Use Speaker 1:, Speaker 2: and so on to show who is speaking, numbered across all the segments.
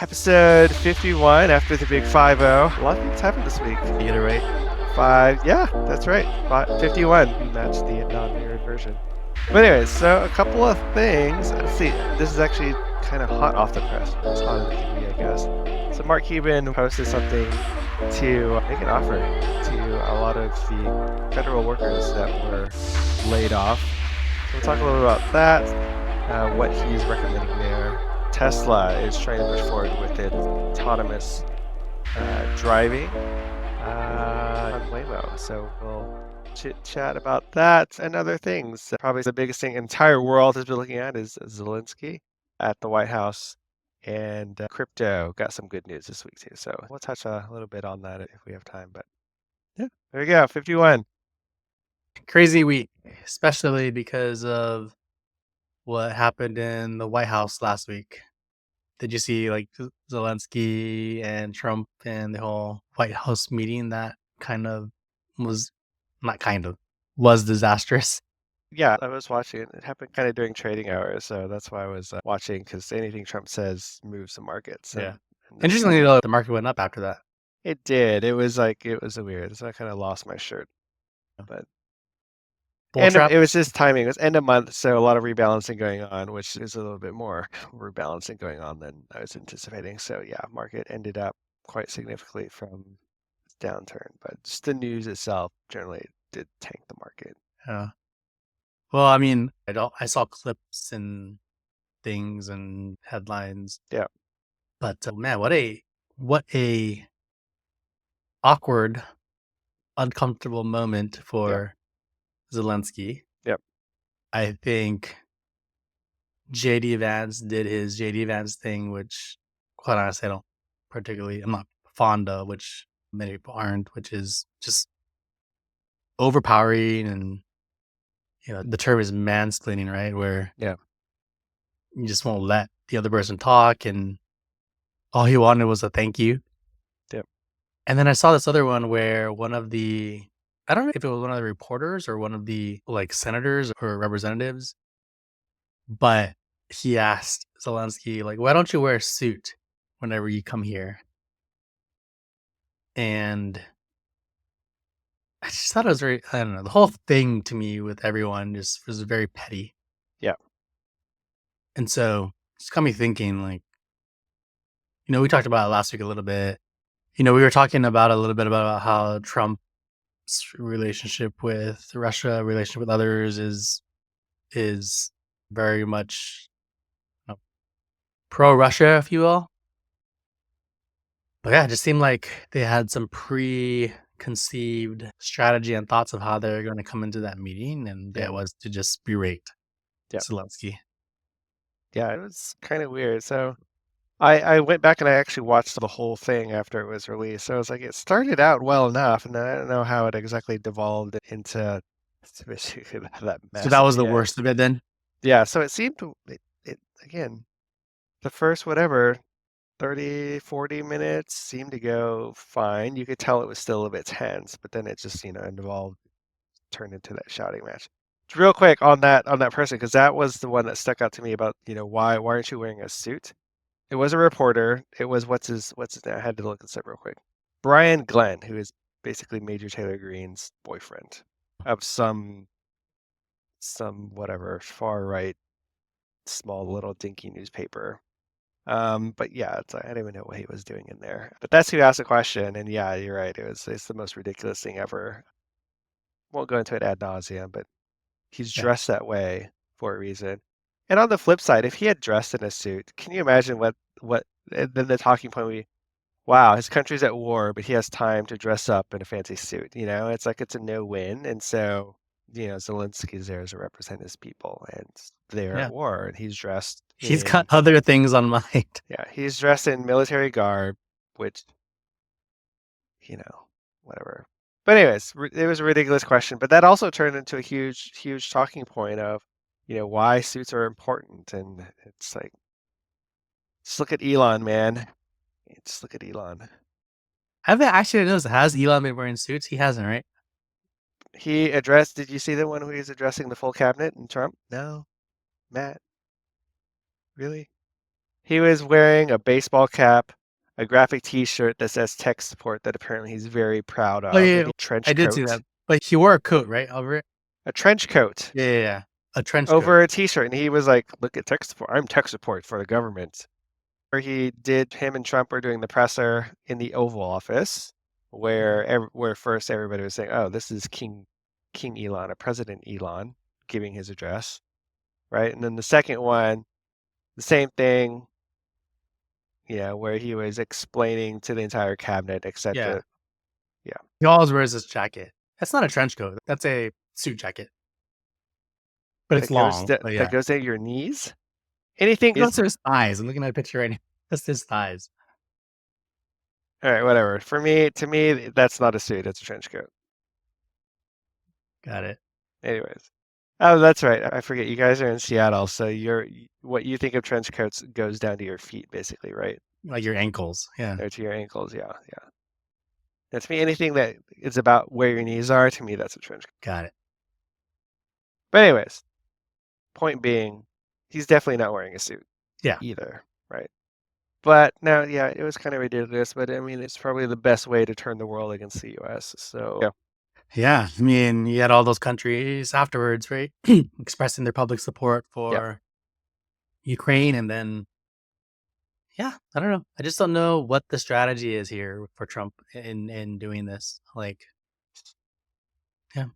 Speaker 1: Episode 51 after the big 5-0. A lot of things happened this week.
Speaker 2: You get it right.
Speaker 1: Yeah, that's right. 51. We matched the non-mirrored version. But anyways, so a couple of things. Let's see. This is actually kind of hot off the press. It's hot as it can be, I guess. So Mark Cuban posted something to make an offer to a lot of the federal workers that were laid off. So we'll talk a little about that, what he's recommending there. Tesla is trying to push forward with its autonomous driving on Waymo. So we'll chit-chat about that and other things. Probably the biggest thing the entire world has been looking at is Zelensky at the White House, and crypto got some good news this week too. So we'll touch a little bit on that if we have time. But yeah, there we go, 51.
Speaker 2: Crazy week, especially because of what happened in the White House last week. Did you see Zelensky and Trump and the whole White House meeting that was was disastrous?
Speaker 1: Yeah, I was watching it. It happened kind of during trading hours, so that's why I was watching, because anything Trump says moves the markets.
Speaker 2: Yeah.
Speaker 1: And
Speaker 2: Interestingly, though, the market went up after that.
Speaker 1: it did. It was a weird. So I kind of lost my shirt. But
Speaker 2: Bull trap.
Speaker 1: it was just timing. It was end of month, so a lot of rebalancing going on, which is a little bit more rebalancing going on than I was anticipating. So yeah, market ended up quite significantly from downturn, but just the news itself generally did tank the market.
Speaker 2: Yeah. Well, I mean, I saw clips and things and headlines.
Speaker 1: Yeah.
Speaker 2: But man, what a awkward, uncomfortable moment for Zelensky.
Speaker 1: Yep.
Speaker 2: I think JD Vance did his JD Vance thing, which quite honestly I'm not fond of, which many people aren't, which is just overpowering, and the term is mansplaining, right? Where
Speaker 1: Yeah.
Speaker 2: you just won't let the other person talk, and all he wanted was a thank you.
Speaker 1: Yep.
Speaker 2: And then I saw this other one where I don't know if it was one of the reporters or one of the senators or representatives, but he asked Zelensky, why don't you wear a suit whenever you come here? And I just thought it was I don't know, the whole thing to me with everyone just was very petty.
Speaker 1: Yeah.
Speaker 2: And so it's got me thinking, we talked about it last week a little bit. We were talking about a little bit about how Trump's relationship with Russia, relationship with others is very much pro-Russia, if you will. But yeah, it just seemed like they had some preconceived strategy and thoughts of how they're going to come into that meeting, and it was to just berate Zelensky.
Speaker 1: Yeah, it was kind of weird. So I went back and I actually watched the whole thing after it was released. So I was like, it started out well enough, and then I don't know how it exactly devolved into that mess.
Speaker 2: So that was the worst of it then?
Speaker 1: Yeah, so it seemed it again, the first 30, 40 minutes seemed to go fine. You could tell it was still a bit tense, but then it just, turned into that shouting match. Real quick on that person, because that was the one that stuck out to me about, why aren't you wearing a suit? It was a reporter. It was what's his name? I had to look this up real quick. Brian Glenn, who is basically Major Taylor Greene's boyfriend of some whatever far right small little dinky newspaper. But yeah, I don't even know what he was doing in there. But that's who asked the question, and yeah, you're right. It's the most ridiculous thing ever. Won't go into it ad nauseum, but he's dressed that way for a reason. And on the flip side, if he had dressed in a suit, can you imagine what and then the talking point would be, wow, his country's at war, but he has time to dress up in a fancy suit. It's like it's a no-win. And so, Zelensky's there to represent his people, and they're at war, and he's dressed.
Speaker 2: He's got other things on mind.
Speaker 1: Yeah, he's dressed in military garb, which, whatever. But anyways, it was a ridiculous question, but that also turned into a huge, huge talking point of, why suits are important. And it's like, just look at Elon, man. Just look at Elon.
Speaker 2: I haven't actually noticed. Has Elon been wearing suits? He hasn't, right?
Speaker 1: Did you see the one where he's addressing the full cabinet and Trump? No. Matt? Really? He was wearing a baseball cap, a graphic T-shirt that says tech support that apparently he's very proud
Speaker 2: Oh,
Speaker 1: of,
Speaker 2: yeah,
Speaker 1: and
Speaker 2: yeah,
Speaker 1: a trench
Speaker 2: I did see that,
Speaker 1: coat.
Speaker 2: but he wore a coat, right, over it?
Speaker 1: A trench coat
Speaker 2: Yeah, yeah, yeah, a trench coat.
Speaker 1: over a T-shirt, and he was like, "Look at tech support. I'm tech support for the government." Where him and Trump were doing the presser in the Oval Office,
Speaker 2: Mhm.
Speaker 1: where first everybody was saying, "Oh, this is King Elon, or President Elon, giving his address," right? And then the second one, the same thing, where he was explaining to the entire cabinet,
Speaker 2: Yeah.
Speaker 1: etc. Yeah,
Speaker 2: He always wears this jacket. That's not a trench coat, that's a suit jacket, but it's long, but
Speaker 1: that
Speaker 2: yeah.
Speaker 1: goes at your knees. Anything
Speaker 2: It goes
Speaker 1: is
Speaker 2: to his thighs, I'm looking at a picture right now. That's his thighs.
Speaker 1: all right. Whatever. To me, that's not a suit. It's a trench coat.
Speaker 2: Got it.
Speaker 1: Anyways. Oh, that's right. I forget. You guys are in Seattle, so what you think of trench coats goes down to your feet, basically, right?
Speaker 2: Like your ankles, yeah.
Speaker 1: Or to your ankles. Yeah, yeah. And to me, anything that is about where your knees are, to me, that's a trench coat.
Speaker 2: Got it.
Speaker 1: But anyways, point being, he's definitely not wearing a suit
Speaker 2: Yeah.
Speaker 1: either, right? But now, yeah, it was kind of ridiculous, but I mean, it's probably the best way to turn the world against the U.S. So, yeah.
Speaker 2: Yeah, I mean, you had all those countries afterwards, right? Expressing their public support
Speaker 1: Yeah.
Speaker 2: for Ukraine, and then yeah, I don't know. I just don't know what the strategy is here for Trump in doing this. Like, yeah.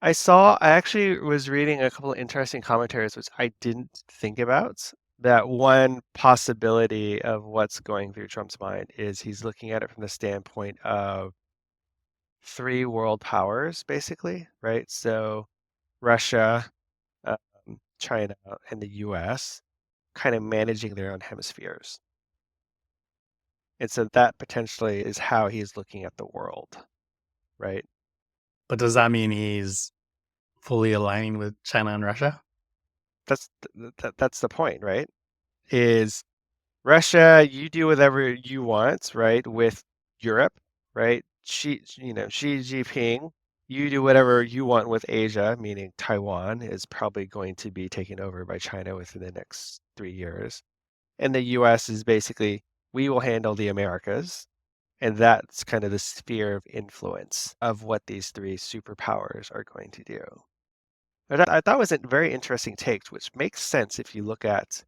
Speaker 1: I actually was reading a couple of interesting commentaries, which I didn't think about. That one possibility of what's going through Trump's mind is he's looking at it from the standpoint of three world powers, basically, right? So Russia, um, China, and the US kind of managing their own hemispheres. And so that potentially is how he's looking at the world, right?
Speaker 2: But does that mean he's fully aligning with China and Russia?
Speaker 1: That's the point, right? Is Russia, you do whatever you want, right, with Europe, right? Xi Jinping, you do whatever you want with Asia, meaning Taiwan is probably going to be taken over by China within the next 3 years. And the US is basically, we will handle the Americas. And that's kind of the sphere of influence of what these three superpowers are going to do. I thought was a very interesting take, which makes sense if you look at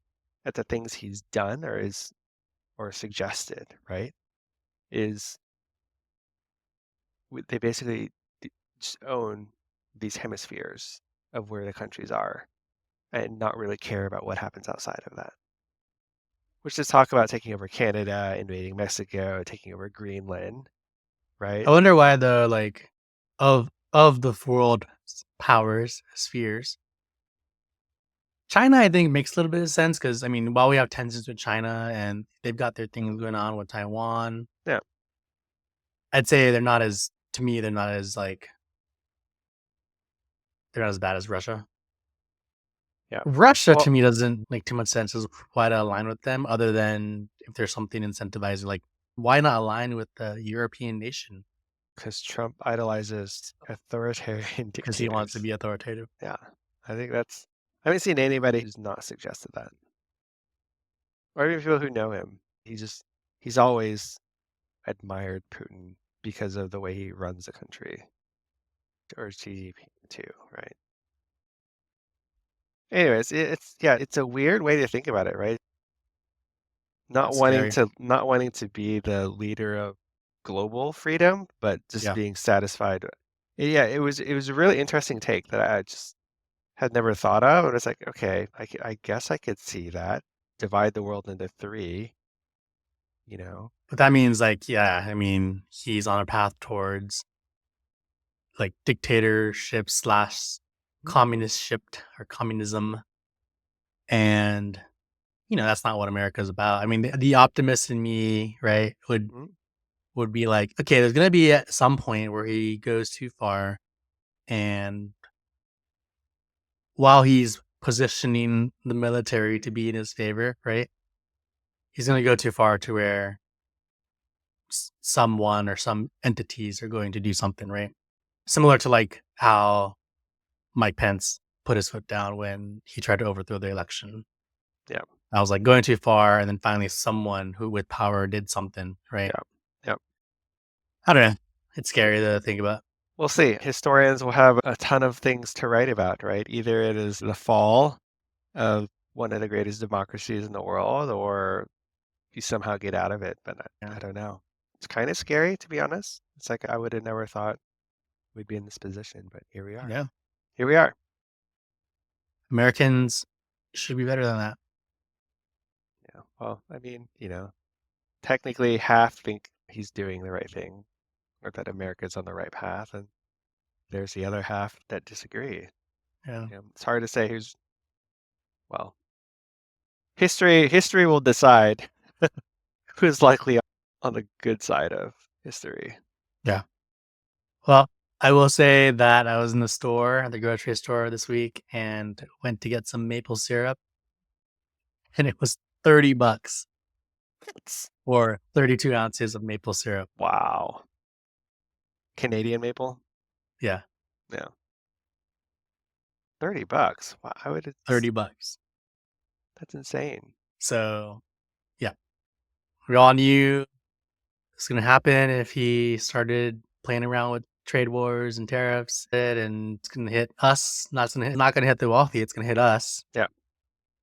Speaker 1: the things he's done or suggested, right? Is they basically just own these hemispheres of where the countries are and not really care about what happens outside of that. Which is talk about taking over Canada, invading Mexico, taking over Greenland,
Speaker 2: I
Speaker 1: right?
Speaker 2: wonder why the like of the world powers spheres, China I think makes a little bit of sense because I mean while we have tensions with China and they've got their things going on with Taiwan,
Speaker 1: Yeah.
Speaker 2: I'd say they're not as to me they're not as like they're not as bad as Russia.
Speaker 1: Yeah.
Speaker 2: Russia
Speaker 1: Well,
Speaker 2: to me doesn't make too much sense as why to align with them other than if there's something incentivizing, like why not align with the European nation?
Speaker 1: because Trump idolizes authoritarian
Speaker 2: Because he wants to
Speaker 1: dictators.
Speaker 2: be authoritative.
Speaker 1: Yeah. I haven't seen anybody who's not suggested that. Or even people who know him. He's always admired Putin because of the way he runs the country. Or Xi Jinping too, right? Anyways, it's a weird way to think about it, right?
Speaker 2: It's scary.
Speaker 1: Not wanting to be the leader of global freedom, but just
Speaker 2: Yeah.
Speaker 1: being satisfied. Yeah, it was a really interesting take that I just had never thought of, and it's like, okay, I guess I could see that. Divide the world into three, you know.
Speaker 2: But that means like, yeah, I mean, he's on a path towards like dictatorship slash
Speaker 1: Mhm.
Speaker 2: communist shipped or communism. And, that's not what America's about. I mean, the optimist in me, right,
Speaker 1: Mhm.
Speaker 2: would be like, okay, there's gonna be at some point where he goes too far, and while he's positioning the military to be in his favor, right, he's gonna go too far to where someone or some entities are going to do something, right? Similar to like how Mike Pence put his foot down when he tried to overthrow the election.
Speaker 1: Yeah.
Speaker 2: I was like going too far, and then finally someone who with power did something, right?
Speaker 1: Yeah. Yep.
Speaker 2: I don't know. It's scary to think about.
Speaker 1: We'll see. Historians will have a ton of things to write about, right? Either it is the fall of one of the greatest democracies in the world, or you somehow get out of it. But
Speaker 2: Yeah.
Speaker 1: I don't know. It's kind of scary, to be honest. It's like I would have never thought we'd be in this position, but here we are.
Speaker 2: Yeah.
Speaker 1: Here we are.
Speaker 2: Americans should be better than that.
Speaker 1: Yeah. Well, I mean, technically half think he's doing the right thing or that America's on the right path, and there's the other half that disagree.
Speaker 2: Yeah.
Speaker 1: It's hard to say well, history will decide who's likely on the good side of history.
Speaker 2: Yeah. Well, I will say that I was in the store, at the grocery store this week, and went to get some maple syrup, and it was $30 for 32 ounces of maple syrup.
Speaker 1: Wow. Canadian maple?
Speaker 2: Yeah,
Speaker 1: Yeah. $30. Wow,
Speaker 2: $30.
Speaker 1: That's insane.
Speaker 2: So, yeah, we all knew it's gonna happen if he started playing around with trade wars and tariffs, and it's gonna hit us. Not gonna hit the wealthy. It's gonna hit us.
Speaker 1: Yeah.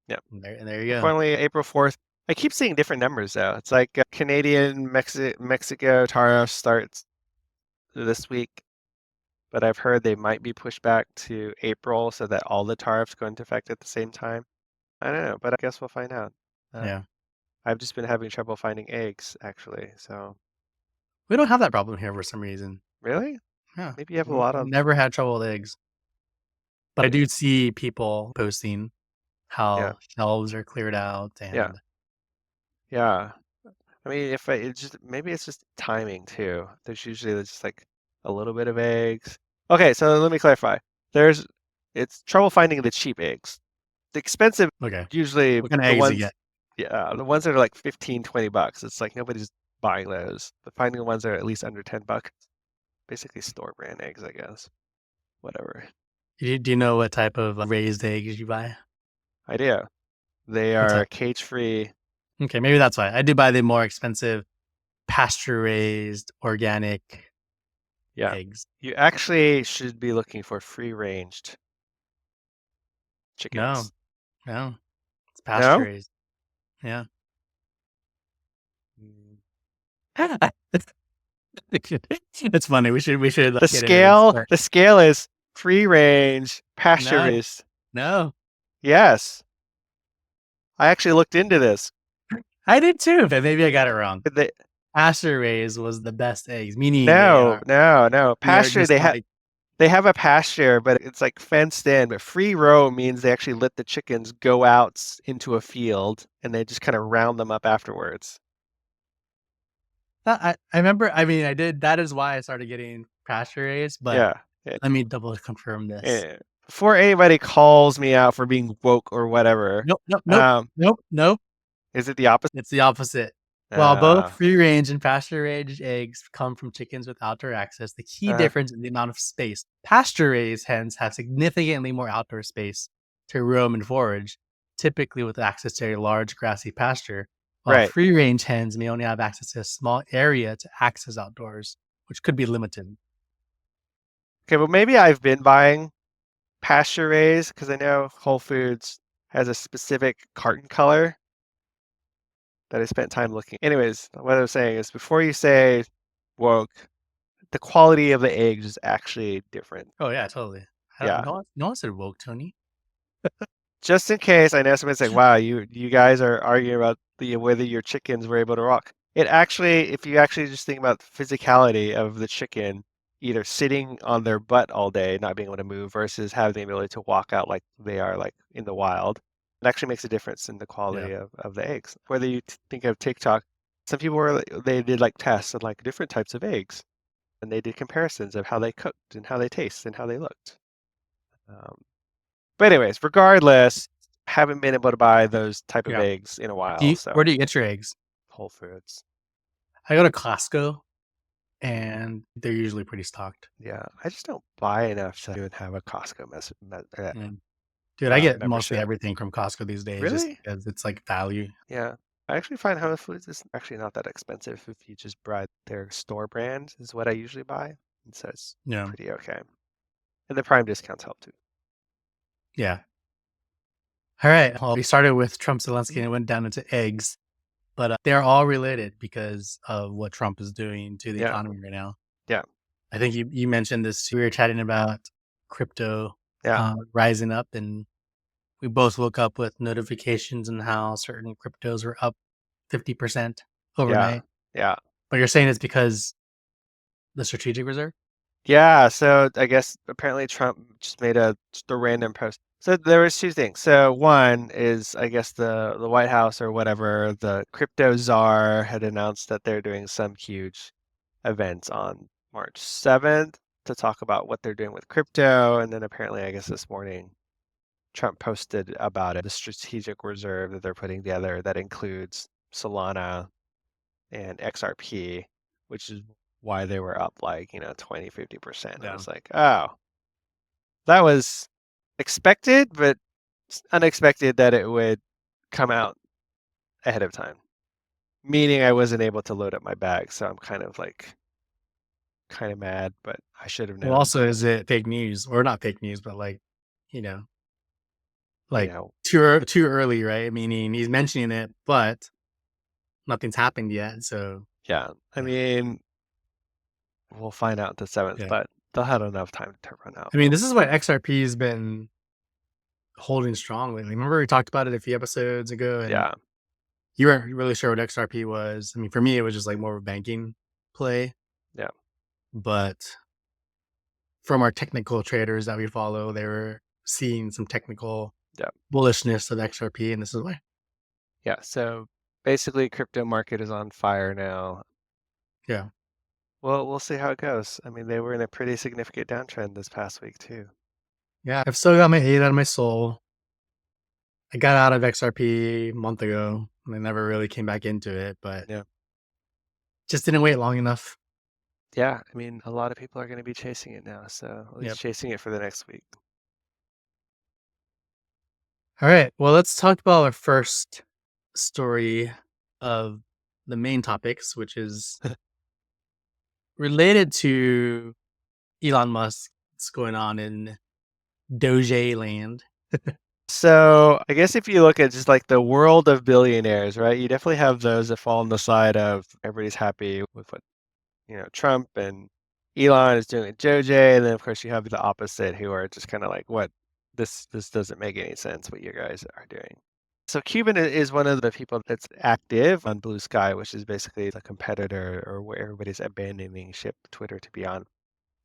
Speaker 1: Yeah.
Speaker 2: And there you go.
Speaker 1: Finally, April 4th. I keep seeing different numbers though. It's like Canadian Mexico tariff starts this week, but I've heard they might be pushed back to April so that all the tariffs go into effect at the same time. I don't know, but I guess we'll find out.
Speaker 2: Yeah,
Speaker 1: I've just been having trouble finding eggs actually. So
Speaker 2: we don't have that problem here for some reason.
Speaker 1: really,
Speaker 2: Yeah,
Speaker 1: maybe you have a
Speaker 2: we
Speaker 1: lot of
Speaker 2: never had trouble with eggs, but I do see people posting
Speaker 1: yeah,
Speaker 2: how shelves are cleared out,
Speaker 1: yeah,
Speaker 2: and
Speaker 1: yeah. I mean, if it's just maybe it's just timing too. There's usually just like a little bit of eggs. Okay, so let me clarify. It's trouble finding the cheap eggs. The expensive,
Speaker 2: okay,
Speaker 1: usually
Speaker 2: what kind of
Speaker 1: the
Speaker 2: eggs do you
Speaker 1: ones,
Speaker 2: get?
Speaker 1: yeah, the ones that are like 15, $20. It's like nobody's buying those. But finding the ones that are at least under $10, basically store brand eggs, I guess. Whatever.
Speaker 2: Do you know what type of raised eggs you buy?
Speaker 1: Idea. They
Speaker 2: What
Speaker 1: are
Speaker 2: type?
Speaker 1: cage free.
Speaker 2: Okay, maybe that's why I do buy the more expensive pasture raised organic
Speaker 1: Yeah.
Speaker 2: eggs.
Speaker 1: You actually should be looking for free ranged
Speaker 2: No,
Speaker 1: chickens.
Speaker 2: no, it's pasture
Speaker 1: No?
Speaker 2: raised. Yeah.
Speaker 1: Mm.
Speaker 2: It's funny. We should
Speaker 1: The
Speaker 2: get into this.
Speaker 1: scale,
Speaker 2: But
Speaker 1: the scale is free range, pasture
Speaker 2: no,
Speaker 1: raised.
Speaker 2: no,
Speaker 1: Yes. I actually looked into this.
Speaker 2: I did too, but maybe I got it wrong.
Speaker 1: They,
Speaker 2: Pasture raised was the best eggs, meaning
Speaker 1: no, no, no.
Speaker 2: they are
Speaker 1: Pasture,
Speaker 2: just like
Speaker 1: they have a pasture, but it's like fenced in. But free roam means they actually let the chickens go out into a field and they just kind of round them up afterwards.
Speaker 2: I remember. I mean, I did. That is why I started getting pasture raised. But
Speaker 1: Yeah. Yeah.
Speaker 2: let me double confirm this.
Speaker 1: Before anybody calls me out for being woke or whatever,
Speaker 2: Nope, nope, nope,
Speaker 1: um,
Speaker 2: nope, nope.
Speaker 1: is it the opposite?
Speaker 2: It's the opposite. While both
Speaker 1: Uh,
Speaker 2: free range and pasture raised eggs come from chickens with outdoor access, the key
Speaker 1: uh,
Speaker 2: difference is the amount of space. Pasture raised hens have significantly more outdoor space to roam and forage, typically with access to a large grassy pasture, while
Speaker 1: right.
Speaker 2: free range hens may only have access to a small area to access outdoors, which could be limited.
Speaker 1: Okay, well, maybe I've been buying pasture raised because I know Whole Foods has a specific carton color that I spent time looking. Anyways, what I was saying is before you say woke, the quality of the eggs is actually different.
Speaker 2: Oh yeah, totally.
Speaker 1: Yeah.
Speaker 2: No one said woke, Tony.
Speaker 1: Just in case, I know somebody's like, wow, you guys are arguing about whether your chickens were able to walk. It actually, if you actually just think about the physicality of the chicken, either sitting on their butt all day, not being able to move, versus having the ability to walk out like they are like in the wild, it actually makes a difference in the
Speaker 2: Yeah.
Speaker 1: quality of the eggs. Whether you think of TikTok, some people they did like tests of like different types of eggs, and they did comparisons of how they cooked and how they taste and how they looked. Um, but anyways, regardless, haven't been able to buy those type of
Speaker 2: Yeah.
Speaker 1: eggs in a while,
Speaker 2: Where
Speaker 1: so
Speaker 2: do you get your eggs?
Speaker 1: Whole Foods.
Speaker 2: I go to Costco, and they're usually pretty stocked.
Speaker 1: Yeah, I just don't buy enough to even have a Costco
Speaker 2: Mm. Dude, I get mostly
Speaker 1: membership.
Speaker 2: everything from Costco these days just
Speaker 1: Really?
Speaker 2: because it's like value.
Speaker 1: Yeah. I actually find Whole Foods is actually not that expensive if you just buy their store brand is what I usually buy. And so it's
Speaker 2: Yeah.
Speaker 1: pretty okay. And the Prime discounts help too.
Speaker 2: Yeah. All right. Well, we started with Trump Zelensky
Speaker 1: Mhm.
Speaker 2: and it went down into eggs, but they're all related because of what Trump is doing to the
Speaker 1: Yeah.
Speaker 2: economy right now.
Speaker 1: Yeah.
Speaker 2: I think you mentioned this. We were chatting about crypto
Speaker 1: Yeah.
Speaker 2: rising up, and we both woke up with notifications and how certain cryptos were up 50%
Speaker 1: Yeah.
Speaker 2: overnight.
Speaker 1: Yeah.
Speaker 2: But you're saying it's because the strategic reserve?
Speaker 1: Yeah, so I guess apparently Trump just made just a random post. So there was two things. So one is I guess the White House or whatever, the crypto czar had announced that they're doing some huge event on March 7th to talk about what they're doing with crypto. And then apparently I guess this morning Trump posted about it, the strategic reserve that they're putting together that includes Solana and XRP, which is why they were up like, 20, 50%. I
Speaker 2: Yeah.
Speaker 1: was like, oh, that was expected, but it's unexpected that it would come out ahead of time. Meaning I wasn't able to load up my bag, so I'm kind of mad, but I should have
Speaker 2: Well,
Speaker 1: known,
Speaker 2: also, is it fake news or not fake news, but you know,
Speaker 1: you
Speaker 2: like
Speaker 1: know,
Speaker 2: too early, right? Meaning he's mentioning it, but nothing's happened yet. So
Speaker 1: yeah. I
Speaker 2: yeah,
Speaker 1: mean, we'll find out the 7th,
Speaker 2: yeah.
Speaker 1: but they'll have enough time to run out.
Speaker 2: I mean, this is what XRP has been holding strong lately. Remember we talked about it a few episodes ago, and
Speaker 1: Yeah,
Speaker 2: you weren't really sure what XRP was. I mean, for me, it was just like more of a banking play,
Speaker 1: yeah,
Speaker 2: but from our technical traders that we follow, they were seeing some technical
Speaker 1: yeah.
Speaker 2: bullishness of XRP, and this is why.
Speaker 1: Yeah, so basically crypto market is on fire now.
Speaker 2: Yeah.
Speaker 1: Well, we'll see how it goes. I mean, they were in a pretty significant downtrend this past week too.
Speaker 2: Yeah. I've still got my hate out of my soul. I got out of XRP a month ago and I never really came back into it, but
Speaker 1: Yeah.
Speaker 2: just didn't wait long enough.
Speaker 1: Yeah, I mean, a lot of people are going to be chasing it now, so at least
Speaker 2: Yep.
Speaker 1: chasing it for the next week.
Speaker 2: All right. Well, let's talk about our first story of the main topics, which is related to Elon Musk. What's going on in Doge land?
Speaker 1: So, I guess if you look at just like the world of billionaires, right, you definitely have those that fall on the side of everybody's happy with what, Trump and Elon is doing at Doge, and then of course you have the opposite who are just kind of like, what, this doesn't make any sense what you guys are doing. So Cuban is one of the people that's active on Blue Sky, which is basically the competitor or where everybody's abandoning ship Twitter to be on.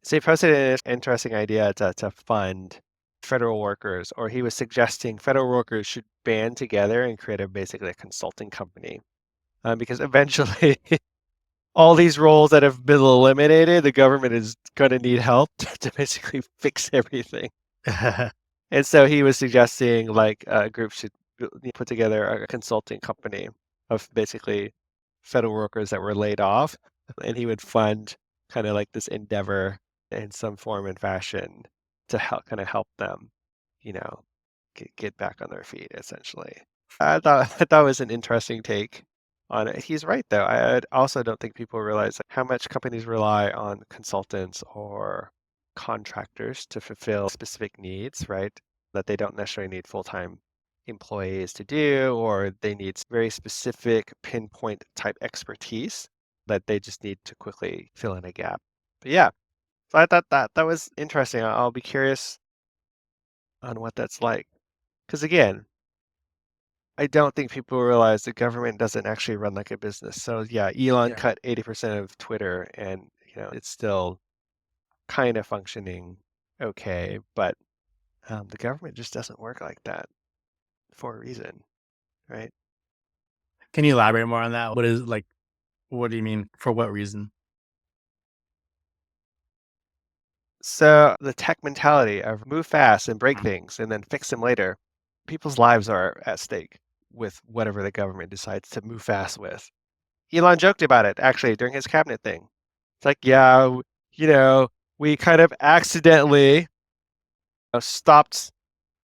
Speaker 1: So he posted an interesting idea to fund federal workers, or he was suggesting federal workers should band together and create basically a consulting company. Because eventually all these roles that have been eliminated, the government is going to need help to basically fix everything. And so he was suggesting like a group should put together a consulting company of basically federal workers that were laid off, and he would fund kind of like this endeavor in some form and fashion to help them, you know, get back on their feet essentially. I thought it was an interesting take on it. He's right though. Also don't think people realize how much companies rely on consultants or contractors to fulfill specific needs, right? That they don't necessarily need full-time employees to do, or they need very specific pinpoint type expertise that they just need to quickly fill in a gap. But yeah, so I thought that was interesting. I'll be curious on what that's like. Because again, I don't think people realize the government doesn't actually run like a business. So yeah, Elon
Speaker 2: Yeah.
Speaker 1: cut 80% of Twitter and it's still kind of functioning okay, but the government just doesn't work like that for a reason, right?
Speaker 2: Can you elaborate more on that? What do you mean? For what reason?
Speaker 1: So the tech mentality of move fast and break
Speaker 2: Mm.
Speaker 1: things and then fix them later, people's lives are at stake with whatever the government decides to move fast with. Elon joked about it actually during his cabinet thing. It's like, yeah, you know, we kind of accidentally stopped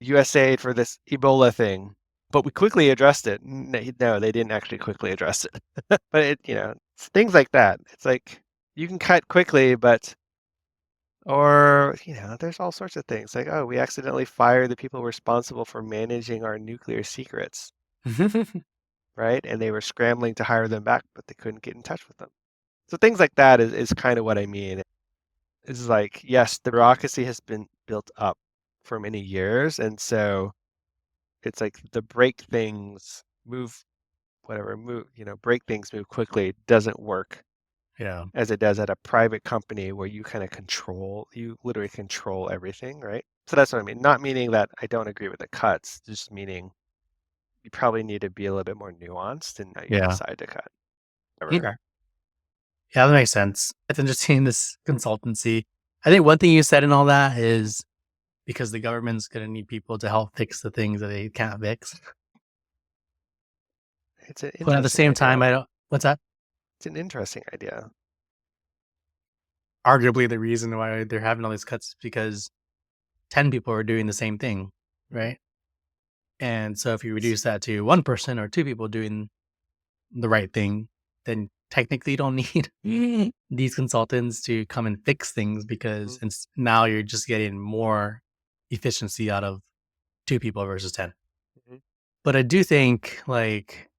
Speaker 1: USAID for this Ebola thing, but we quickly addressed it. No, they didn't actually quickly address it. But it's things like that. It's like you can cut quickly, but or there's all sorts of things like, oh, we accidentally fired the people responsible for managing our nuclear secrets, right? And they were scrambling to hire them back, but they couldn't get in touch with them. So things like that is kind of what I mean. It's like, yes, the bureaucracy has been built up for many years, and so it's like the break things move, break things move quickly doesn't work
Speaker 2: Yeah.
Speaker 1: as it does at a private company where you you literally control everything, right? So that's what I mean. Not meaning that I don't agree with the cuts, just meaning you probably need to be a little bit more nuanced in how you
Speaker 2: Yeah.
Speaker 1: decide to cut. Whatever.
Speaker 2: Okay. Yeah, that makes sense. It's interesting, this consultancy. I think one thing you said in all that is because the government's gonna need people to help fix the things that they can't fix.
Speaker 1: It's an
Speaker 2: But at the
Speaker 1: interesting
Speaker 2: same time,
Speaker 1: idea.
Speaker 2: I don't what's that?
Speaker 1: It's an interesting idea.
Speaker 2: Arguably, the reason why they're having all these cuts is because 10 people are doing the same thing,
Speaker 1: Mhm.
Speaker 2: right? And so if you reduce that to 1 person or 2 people doing the right thing, then technically you don't need these consultants to come and fix things because
Speaker 1: Mhm.
Speaker 2: now you're just getting more efficiency out of 2 people versus 10.
Speaker 1: Mhm.
Speaker 2: But I do think, like,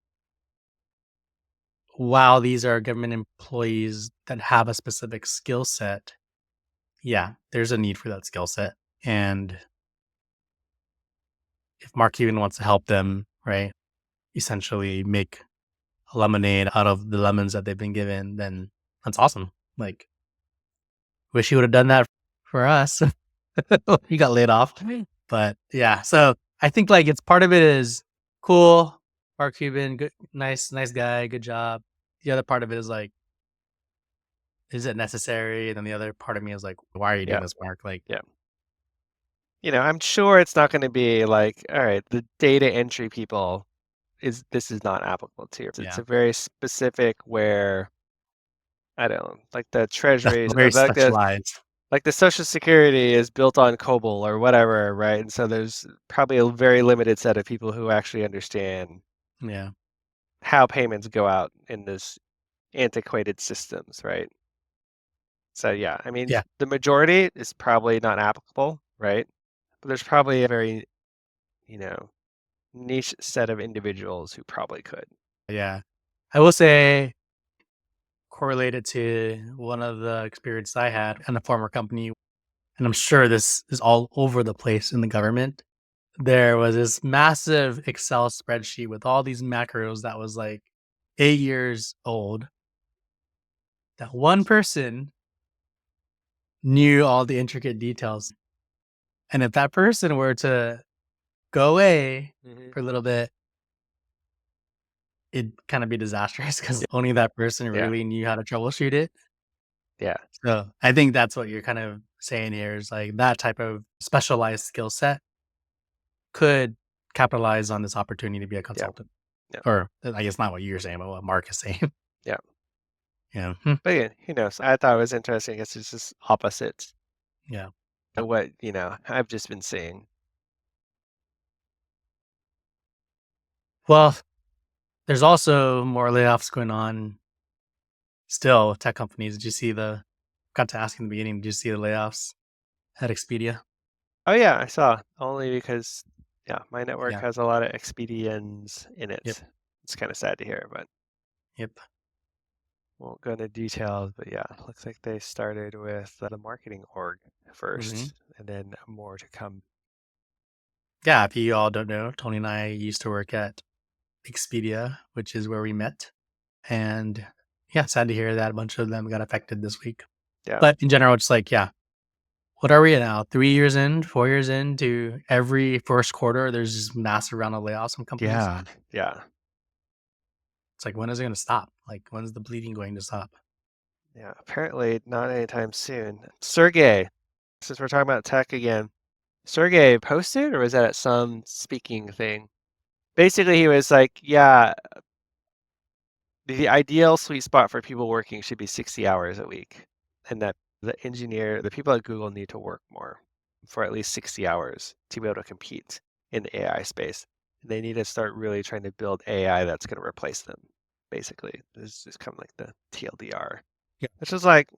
Speaker 2: while these are government employees that have a specific skill set, yeah, there's a need for that skill set. And if Mark Cuban wants to help them, right, essentially make a lemonade out of the lemons that they've been given, then that's awesome. Like, wish he would have done that for us. He got laid off. But yeah, so I think like it's part of it is cool. Mark Cuban, good, nice guy, good job. The other part of it is like, is it necessary? And then the other part of me is like, why are you doing
Speaker 1: Yeah.
Speaker 2: this, Mark? Like,
Speaker 1: Yeah. I'm sure it's not going to be like, all right, the data entry people this is not applicable to. It's
Speaker 2: yeah,
Speaker 1: a very specific where I don't know, like the
Speaker 2: that's
Speaker 1: treasuries,
Speaker 2: very specialized.
Speaker 1: like the Social Security is built on COBOL or whatever, right? And so there's probably a very limited set of people who actually understand
Speaker 2: Yeah,
Speaker 1: how payments go out in this antiquated systems, right? So yeah, I mean,
Speaker 2: yeah,
Speaker 1: the majority is probably not applicable, right? But there's probably a very, you know, niche set of individuals who probably could.
Speaker 2: yeah. I will say, correlated to one of the experience I had in a former company, and I'm sure this is all over the place in the government. There was this massive Excel spreadsheet with all these macros that was like 8 years old. That one person knew all the intricate details. And if that person were to go away
Speaker 1: Hmm.
Speaker 2: for a little bit, it'd kind of be disastrous because only that person
Speaker 1: Yeah,
Speaker 2: really knew how to troubleshoot it.
Speaker 1: yeah,
Speaker 2: So I think that's what you're kind of saying here is like that type of specialized skill set could capitalize on this opportunity to be a
Speaker 1: yeah,
Speaker 2: consultant.
Speaker 1: yeah,
Speaker 2: Or I guess not what you're saying, but what Mark is saying.
Speaker 1: yeah.
Speaker 2: Yeah.
Speaker 1: But yeah, who knows? I thought it was interesting. I guess it's just opposite
Speaker 2: Yeah.
Speaker 1: of what, I've just been seeing.
Speaker 2: Well, there's also more layoffs going on still with tech companies. Did you see got to ask in the beginning, did you see the layoffs at Expedia?
Speaker 1: Oh yeah, I saw. Only because, yeah, my network
Speaker 2: Yeah.
Speaker 1: has a lot of Expedians in
Speaker 2: Yep.
Speaker 1: it. It's kind of sad to hear, but
Speaker 2: Yep.
Speaker 1: won't go into details. But yeah, looks like they started with the marketing org
Speaker 2: Hmm.
Speaker 1: first, and then more to come.
Speaker 2: Yeah. If you all don't know, Tony and I used to work at Expedia, which is where we met. And yeah, sad to hear that a bunch of them got affected this week.
Speaker 1: Yeah,
Speaker 2: But in general, it's like, yeah, what are we at now? 3 years in, 4 years into every first quarter, there's this massive round of layoffs from companies.
Speaker 1: yeah, yeah,
Speaker 2: It's like, when is it going to stop? Like, when's the bleeding going to stop?
Speaker 1: yeah. Apparently not anytime soon. Sergey, since we're talking about tech again, Sergey posted, or was that at some speaking thing? Basically, he was like, yeah, the ideal sweet spot for people working should be 60 hours a week, and that the people at Google need to work more. for at least 60 hours to be able to compete in the AI space. They need to start really trying to build AI that's going to replace them, basically. This is kind of like the TLDR.
Speaker 2: Yeah.
Speaker 1: Which is like,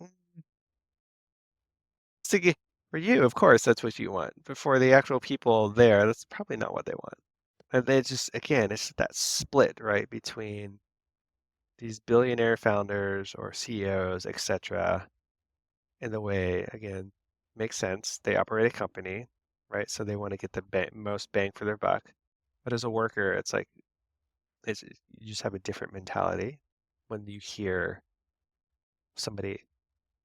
Speaker 1: for you, of course, that's what you want. But for the actual people there, that's probably not what they want. And they just, again, it's that split, right, between these billionaire founders or CEOs, etc. In the way, again, makes sense. They operate a company, right? So they want to get the most bang for their buck. But as a worker, it's like you just have a different mentality when you hear somebody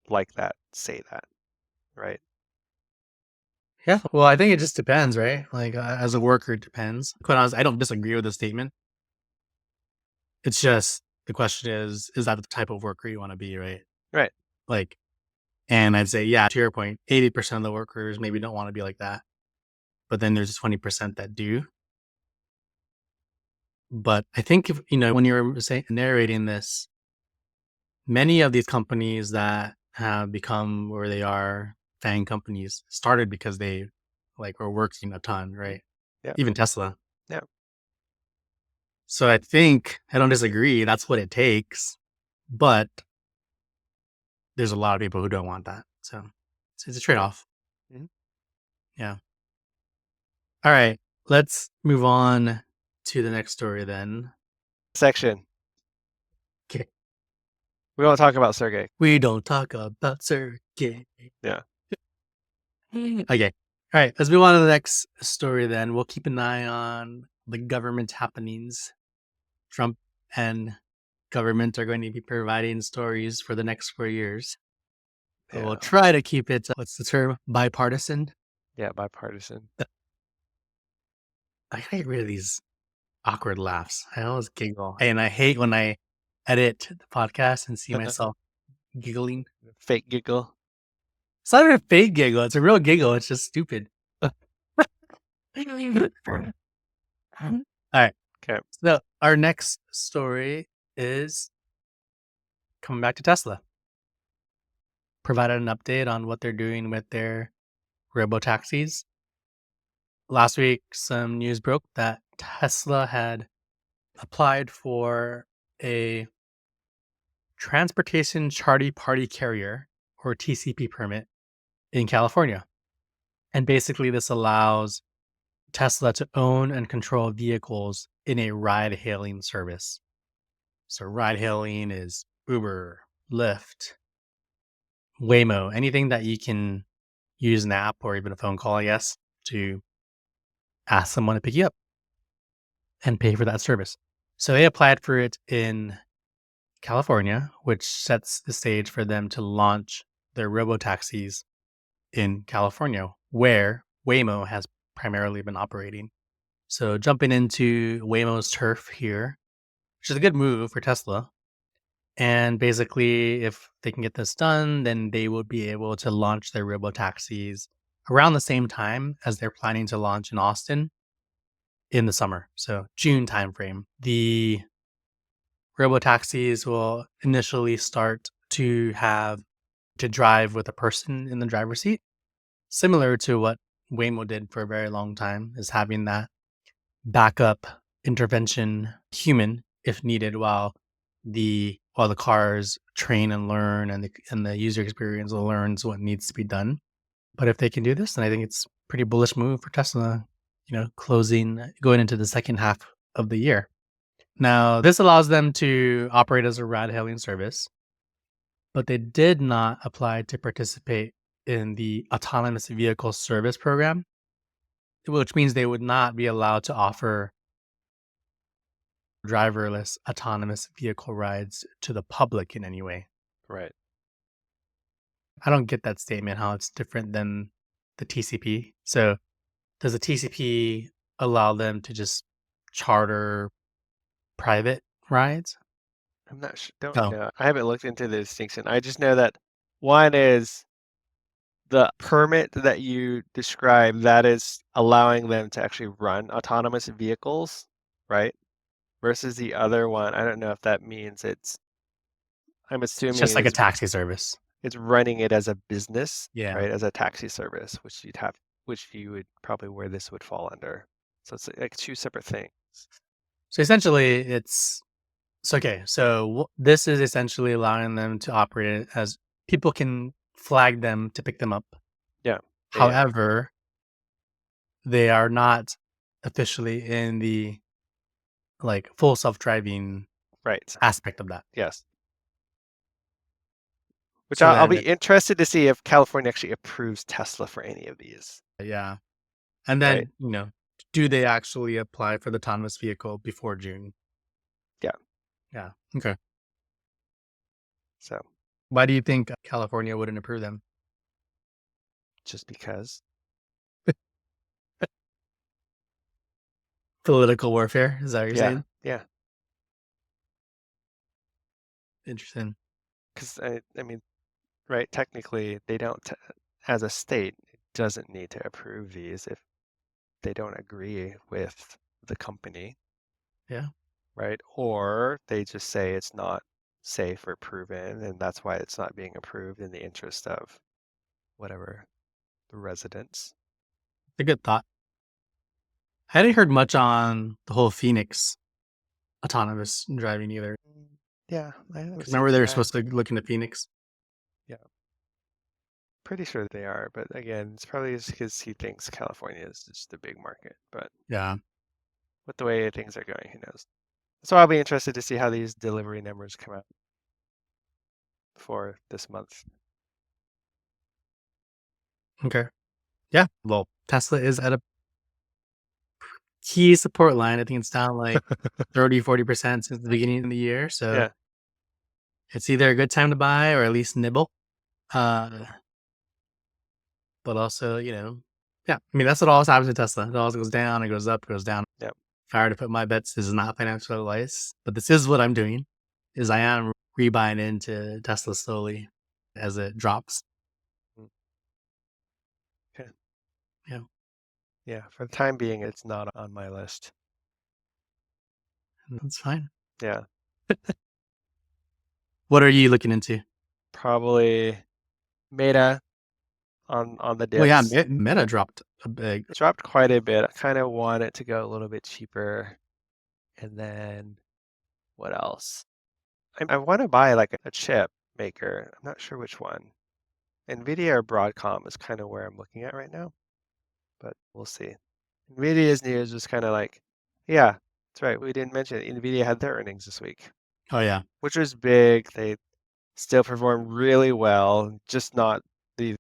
Speaker 1: like that say that, right?
Speaker 2: Yeah. Well, I think it just depends, right? Like, as a worker, it depends. Quite honestly, I don't disagree with the statement. It's just the question is that the type of worker you want to be, right?
Speaker 1: Right.
Speaker 2: Like, and I'd say, yeah, to your point, 80% of the workers maybe don't want to be like that. But then there's 20% that do. But I think if, when you're narrating this, many of these companies that have become where they are, FANG companies, started because they were working a ton, right?
Speaker 1: Yeah.
Speaker 2: Even Tesla.
Speaker 1: Yeah.
Speaker 2: So I think I don't disagree. That's what it takes. But there's a lot of people who don't want that. So it's a trade off.
Speaker 1: Mm-hmm.
Speaker 2: Yeah. All right. Let's move on to the next story then.
Speaker 1: Section.
Speaker 2: Okay.
Speaker 1: We won't talk about Sergey.
Speaker 2: We don't talk about Sergey.
Speaker 1: Yeah.
Speaker 2: Okay. All right. Let's move on to the next story then. We'll keep an eye on the government happenings. Trump and government are going to be providing stories for the next 4 years. But we'll try to keep it, what's the term? Bipartisan?
Speaker 1: Yeah, bipartisan.
Speaker 2: I gotta get rid of these awkward laughs. I always giggle. And I hate when I edit the podcast and see myself giggling.
Speaker 1: Fake giggle.
Speaker 2: It's not even a fake giggle. It's a real giggle. It's just stupid. All right.
Speaker 1: Okay.
Speaker 2: So our next story is coming back to Tesla. Provided an update on what they're doing with their RoboTaxis. Last week, some news broke that Tesla had applied for a Transportation Charter Party Carrier, or TCP permit, in California. And basically, this allows Tesla to own and control vehicles in a ride-hailing service. So ride-hailing is Uber, Lyft, Waymo, anything that you can use an app or even a phone call, I guess, to ask someone to pick you up and pay for that service. So they applied for it in California, which sets the stage for them to launch their RoboTaxis in California, where Waymo has primarily been operating. So jumping into Waymo's turf here, which is a good move for Tesla. And basically, if they can get this done, then they will be able to launch their RoboTaxis around the same time as they're planning to launch in Austin in the summer. So June timeframe. The RoboTaxis will initially start to have to drive with a person in the driver's seat, similar to what Waymo did for a very long time, is having that backup intervention human if needed while the cars train and learn and the user experience learns what needs to be done. But if they can do this, then I think it's a pretty bullish move for Tesla, going into the second half of the year. Now, this allows them to operate as a ride-hailing service, but they did not apply to participate in the Autonomous Vehicle Service Program, which means they would not be allowed to offer driverless autonomous vehicle rides to the public in any way.
Speaker 1: Right.
Speaker 2: I don't get that statement, how it's different than the TCP. So does the TCP allow them to just charter private rides?
Speaker 1: I'm not sure. Don't
Speaker 2: Oh.
Speaker 1: know. I haven't looked into the distinction. I just know that one is the permit that you described, that is allowing them to actually run autonomous vehicles, right? Versus the other one, I don't know if that means I'm
Speaker 2: It's
Speaker 1: assuming
Speaker 2: just like a taxi service.
Speaker 1: it's running it as a business,
Speaker 2: Yeah.
Speaker 1: right? As a taxi service, which you'd have which you would probably where this would fall under. So it's like two separate things.
Speaker 2: So essentially, it's okay. So this is essentially allowing them to operate as people can flag them to pick them up.
Speaker 1: Yeah.
Speaker 2: However, they are not officially in the like full self-driving
Speaker 1: Right.
Speaker 2: aspect of that.
Speaker 1: Yes. Which
Speaker 2: So
Speaker 1: I'll
Speaker 2: then
Speaker 1: be interested to see if California actually approves Tesla for any of these.
Speaker 2: yeah. And then,
Speaker 1: Right.
Speaker 2: do they actually apply for the autonomous vehicle before June?
Speaker 1: Yeah.
Speaker 2: Yeah. Okay.
Speaker 1: So
Speaker 2: Why do you think California wouldn't approve them?
Speaker 1: just because.
Speaker 2: Political warfare? Is that what you're saying?
Speaker 1: Yeah.
Speaker 2: Interesting.
Speaker 1: Because I mean, right, technically they don't, as a state, it doesn't need to approve these if they don't agree with the company.
Speaker 2: Yeah.
Speaker 1: Right? Or they just say it's not safe or proven, and that's why it's not being approved in the interest of whatever the residents.
Speaker 2: It's a good thought. I hadn't heard much on the whole Phoenix autonomous driving either.
Speaker 1: Yeah, I haven't
Speaker 2: Because
Speaker 1: seen
Speaker 2: remember they were
Speaker 1: that.
Speaker 2: supposed to look into Phoenix?
Speaker 1: Yeah, pretty sure they are, but again, it's probably just because he thinks California is just a big market. But
Speaker 2: Yeah.
Speaker 1: with the way things are going, who knows? So I'll be interested to see how these delivery numbers come out for this month.
Speaker 2: Okay. Yeah. Well, Tesla is at a key support line. I think it's down like 30-40% since the beginning of the year. So
Speaker 1: Yeah,
Speaker 2: it's either a good time to buy or at least nibble. But also, yeah. I mean, that's what always happens with Tesla. It always goes down, it goes up, it goes down.
Speaker 1: Yep.
Speaker 2: If I were to put my bets, this is not financial advice, but this is what I'm doing, is I am rebuying into Tesla slowly as it drops.
Speaker 1: Okay.
Speaker 2: Yeah.
Speaker 1: Yeah, for the time being, it's not on my list.
Speaker 2: And that's fine.
Speaker 1: Yeah,
Speaker 2: What are you looking into?
Speaker 1: probably Meta on the dips.
Speaker 2: Well, yeah, Meta dropped a big.
Speaker 1: It dropped quite a bit. I kind of want it to go a little bit cheaper. And then what else? I want to buy like a chip maker. I'm not sure which one. NVIDIA or Broadcom is kind of where I'm looking at right now, but we'll see. NVIDIA's news was kind of like, yeah, that's right. We didn't mention it. NVIDIA had their earnings this week,
Speaker 2: Oh, yeah.
Speaker 1: which was big. They still performed really well, just not the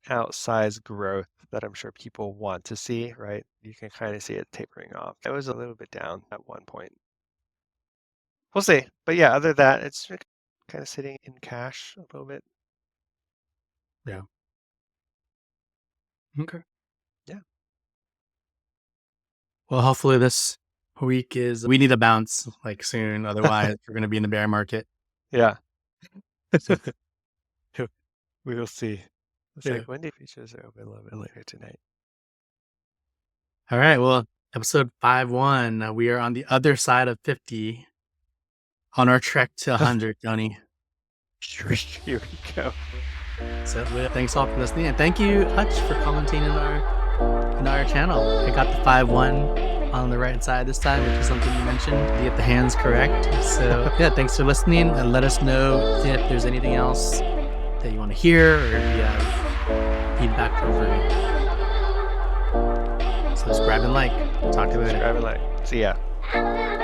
Speaker 1: outsized growth that I'm sure people want to see, right? You can kind of see it tapering off. It was a little bit down at one point. We'll see. But yeah, other than that, it's kind of sitting in cash a little bit.
Speaker 2: Yeah. Okay.
Speaker 1: Yeah.
Speaker 2: Well, hopefully this week we need a bounce like soon. Otherwise, we're going to be in the bear market.
Speaker 1: Yeah. So we will see. Looks
Speaker 2: Yeah.
Speaker 1: like Wendy features are open a little bit later tonight.
Speaker 2: All right. Well, episode 5-1. We are on the other side of 50 on our trek to 100, Johnny.
Speaker 1: Here we go.
Speaker 2: So thanks all for listening, and thank you, Hutch, for commenting in our channel. I got the 5-1 on the right side this time, which is something you mentioned. You get the hands correct. So yeah, thanks for listening, and let us know if there's anything else that you want to hear, or if you have feedback or review. Subscribe and like. Talk to you later.
Speaker 1: Subscribe and like. See ya.